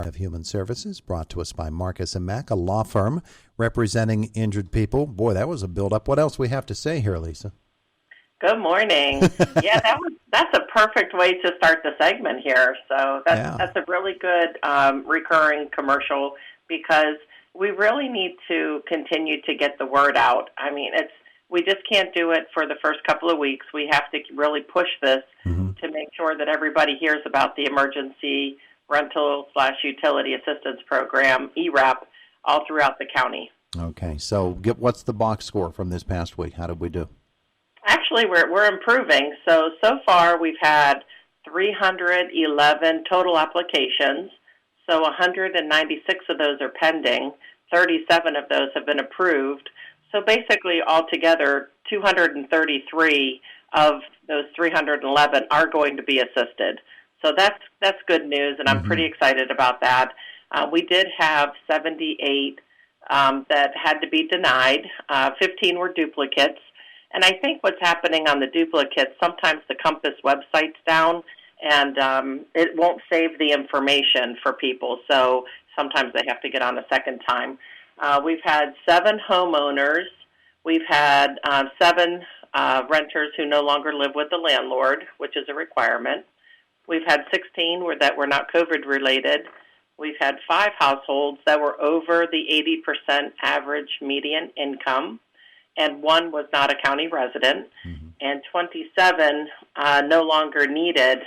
of Human Services, brought to us by Marcus & Mack, a law firm representing injured people. Boy, that was a build-up. What else we have to say here, Lisa? Good morning. That's a perfect way to start the segment here. So that's a really good recurring commercial, because we really need to continue to get the word out. I mean, we just can't do it for the first couple of weeks. We have to really push this to make sure that everybody hears about the Emergency Rental/Utility Assistance Program, ERAP, all throughout the county. Okay, so what's the box score from this past week? How did we do? Actually, we're improving. So far we've had 311 total applications. So 196 of those are pending. 37 of those have been approved. So basically, altogether, 233 of those 311 are going to be assisted. So that's good news, and I'm pretty excited about that. We did have 78 that had to be denied. 15 were duplicates. And I think what's happening on the duplicates, sometimes the Compass website's down, and it won't save the information for people, so sometimes they have to get on a second time. We've had 7 homeowners. We've had 7 renters who no longer live with the landlord, which is a requirement. We've had 16 that were not COVID-related. We've had 5 households that were over the 80% average median income, and 1 was not a county resident, and 27 no longer needed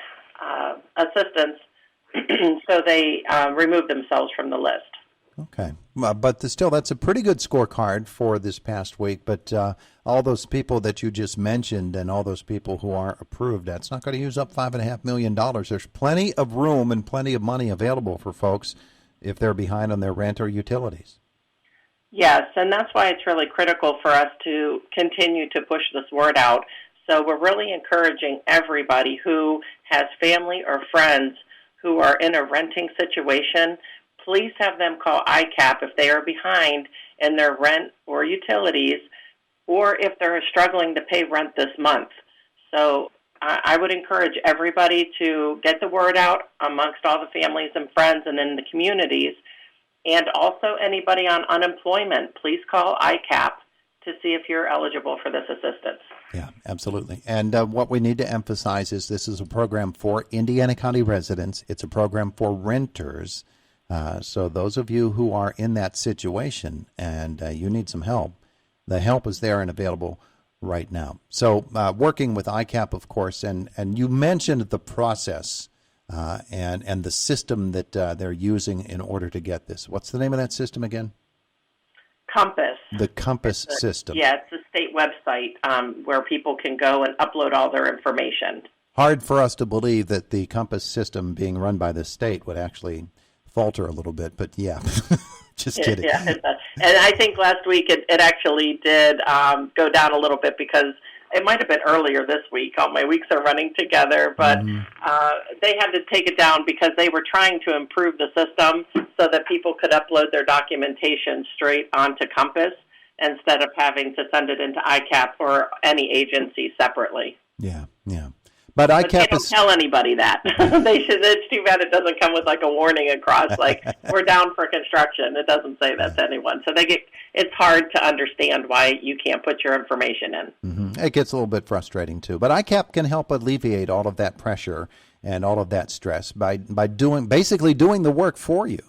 assistance, so they removed themselves from the list. Okay, but still, that's a pretty good scorecard for this past week, but all those people that you just mentioned and all those people who aren't approved, that's not going to use up $5.5 million. There's plenty of room and plenty of money available for folks if they're behind on their rent or utilities. Yes, and that's why it's really critical for us to continue to push this word out. So we're really encouraging everybody who has family or friends who are in a renting situation, please have them call ICAP if they are behind in their rent or utilities, or if they're struggling to pay rent this month. So I would encourage everybody to get the word out amongst all the families and friends and in the communities. And also anybody on unemployment, please call ICAP to see if you're eligible for this assistance. Yeah, absolutely. And what we need to emphasize is this is a program for Indiana County residents. It's a program for renters. So those of you who are in that situation and you need some help, the help is there and available right now. So working with ICAP, of course, and you mentioned the process and the system that they're using in order to get this. What's the name of that system again? Compass. The Compass system. Yeah, it's a state website where people can go and upload all their information. Hard for us to believe that the Compass system being run by the state would actually falter a little bit, but yeah, just kidding. Yeah, and I think last week it actually did go down a little bit, because it might have been earlier this week. All my weeks are running together, but they had to take it down because they were trying to improve the system so that people could upload their documentation straight onto Compass instead of having to send it into ICAP or any agency separately. Yeah. But they don't tell anybody that. They should. It's too bad it doesn't come with like a warning across, like we're down for construction. It doesn't say that to anyone. So it's hard to understand why you can't put your information in. It gets a little bit frustrating too. But ICAP can help alleviate all of that pressure and all of that stress by basically doing the work for you.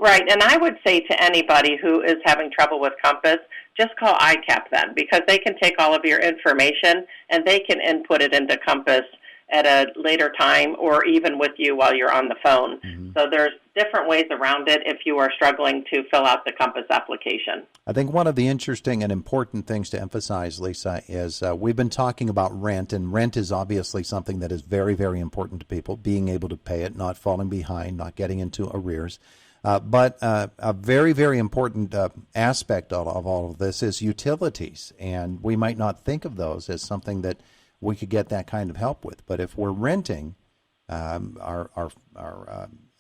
Right, and I would say to anybody who is having trouble with Compass, just call ICAP then, because they can take all of your information and they can input it into Compass at a later time or even with you while you're on the phone. So there's different ways around it if you are struggling to fill out the Compass application. I think one of the interesting and important things to emphasize, Lisa, is we've been talking about rent, and rent is obviously something that is very, very important to people, being able to pay it, not falling behind, not getting into arrears. But a very, very important aspect of all of this is utilities, and we might not think of those as something that we could get that kind of help with. But if we're renting, our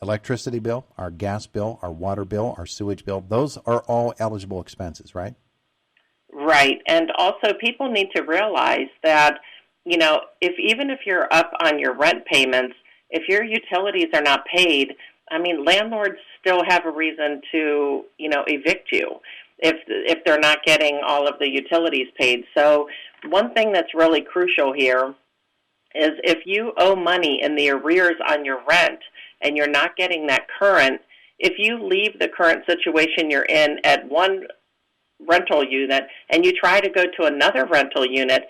electricity bill, our gas bill, our water bill, our sewage bill, those are all eligible expenses, right? Right, and also people need to realize that, even if you're up on your rent payments, if your utilities are not paid, I mean, landlords still have a reason to, evict you if they're not getting all of the utilities paid. So one thing that's really crucial here is if you owe money in the arrears on your rent and you're not getting that current, if you leave the current situation you're in at one rental unit and you try to go to another rental unit,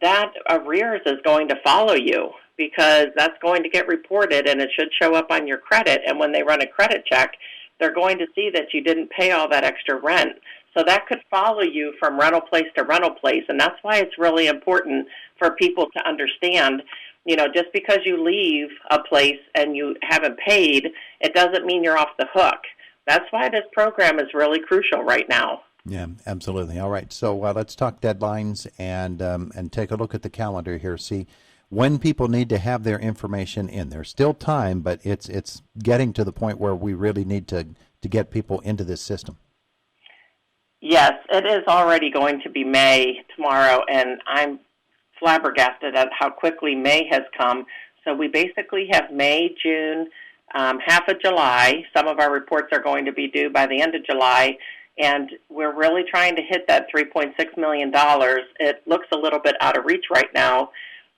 that arrears is going to follow you because that's going to get reported and it should show up on your credit. And when they run a credit check, they're going to see that you didn't pay all that extra rent. So that could follow you from rental place to rental place. And that's why it's really important for people to understand, just because you leave a place and you haven't paid, it doesn't mean you're off the hook. That's why this program is really crucial right now. Yeah, absolutely. All right. So let's talk deadlines and take a look at the calendar here. See when people need to have their information in. There's still time, but it's getting to the point where we really need to get people into this system. Yes, it is already going to be May tomorrow, and I'm flabbergasted at how quickly May has come. So we basically have May, June, half of July. Some of our reports are going to be due by the end of July, and we're really trying to hit that $3.6 million. It looks a little bit out of reach right now,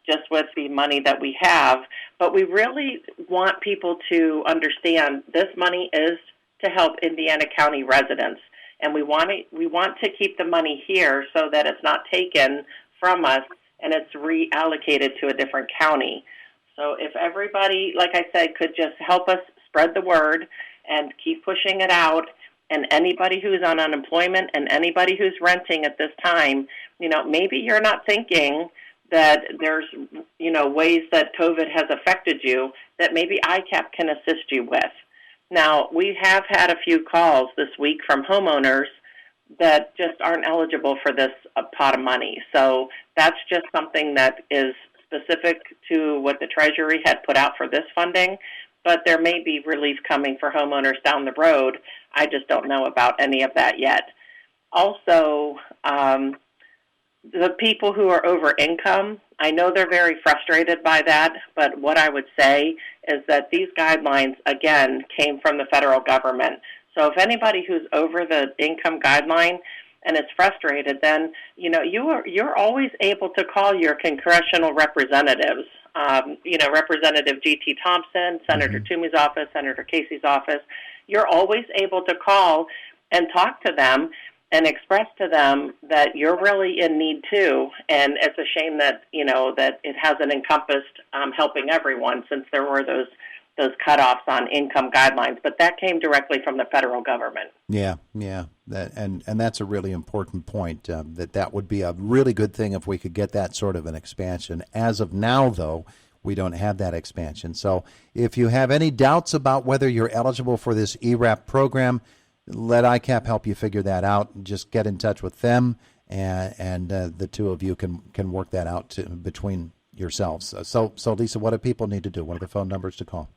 just with the money that we have, but we really want people to understand this money is to help Indiana County residents, and we want to keep the money here so that it's not taken from us and it's reallocated to a different county. So if everybody, like I said, could just help us spread the word and keep pushing it out, and anybody who's on unemployment and anybody who's renting at this time, maybe you're not thinking that there's, ways that COVID has affected you that maybe ICAP can assist you with. Now, we have had a few calls this week from homeowners that just aren't eligible for this pot of money. So that's just something that is specific to what the Treasury had put out for this funding, but there may be relief coming for homeowners down the road. I just don't know about any of that yet. Also, the people who are over income, I know they're very frustrated by that, but what I would say is that these guidelines, again, came from the federal government. So if anybody who's over the income guideline and is frustrated, then, you're always able to call your congressional representatives, Representative G.T. Thompson, Senator Toomey's office, Senator Casey's office. You're always able to call and talk to them and express to them that you're really in need too, and it's a shame that that it hasn't encompassed helping everyone since there were those cutoffs on income guidelines. But that came directly from the federal government. Yeah, and that's a really important point. That would be a really good thing if we could get that sort of an expansion. As of now, though, we don't have that expansion. So if you have any doubts about whether you're eligible for this ERAP program, let ICAP help you figure that out. Just get in touch with them, and the two of you can work that out between yourselves. So, Lisa, what do people need to do? What are the phone numbers to call?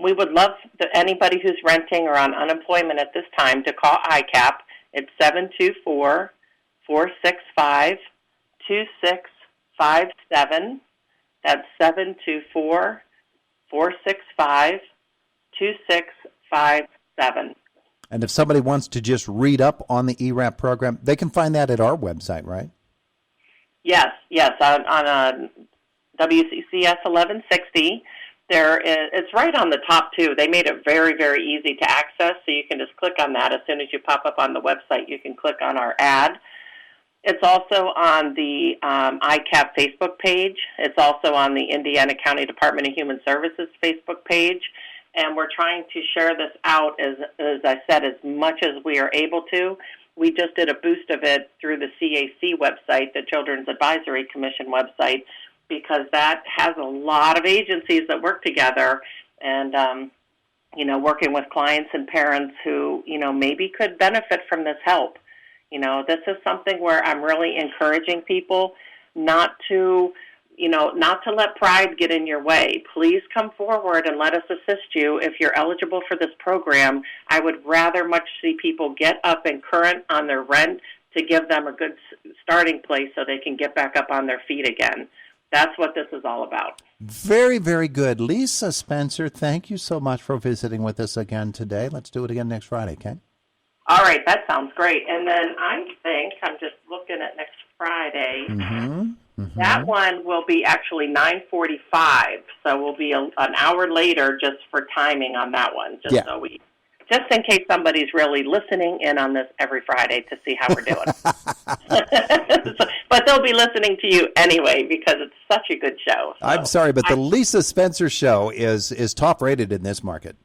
We would love anybody who's renting or on unemployment at this time to call ICAP. It's 724-465-2657. That's 724-465-2657. And if somebody wants to just read up on the ERAP program, they can find that at our website, right? Yes, on WCCS 1160. It's right on the top, too. They made it very, very easy to access, so you can just click on that. As soon as you pop up on the website, you can click on our ad. It's also on the ICAP Facebook page. It's also on the Indiana County Department of Human Services Facebook page. And we're trying to share this out, as I said, as much as we are able to. We just did a boost of it through the CAC website, the Children's Advisory Commission website, because that has a lot of agencies that work together and, working with clients and parents who, maybe could benefit from this help. This is something where I'm really encouraging people not to let pride get in your way. Please come forward and let us assist you if you're eligible for this program. I would rather much see people get up and current on their rent to give them a good starting place so they can get back up on their feet again. That's what this is all about. Very, very good. Lisa Spencer, thank you so much for visiting with us again today. Let's do it again next Friday, okay? All right, that sounds great. And then I think, I'm just looking at next Friday, that one will be actually 9:45, so we'll be an hour later just for timing on that one, just in case somebody's really listening in on this every Friday to see how we're doing. But they'll be listening to you anyway because it's such a good show. So I'm sorry, but the Lisa Spencer show is top rated in this market.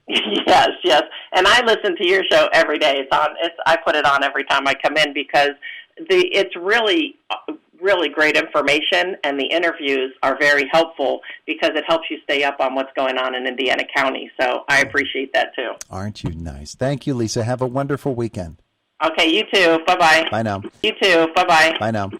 Yes, yes. And I listen to your show every day. I put it on every time I come in because it's really great information, and the interviews are very helpful because it helps you stay up on what's going on in Indiana County. So I appreciate that too. Aren't you nice? Thank you, Lisa. Have a wonderful weekend. Okay, you too. Bye-bye. Bye now. You too. Bye-bye. Bye now.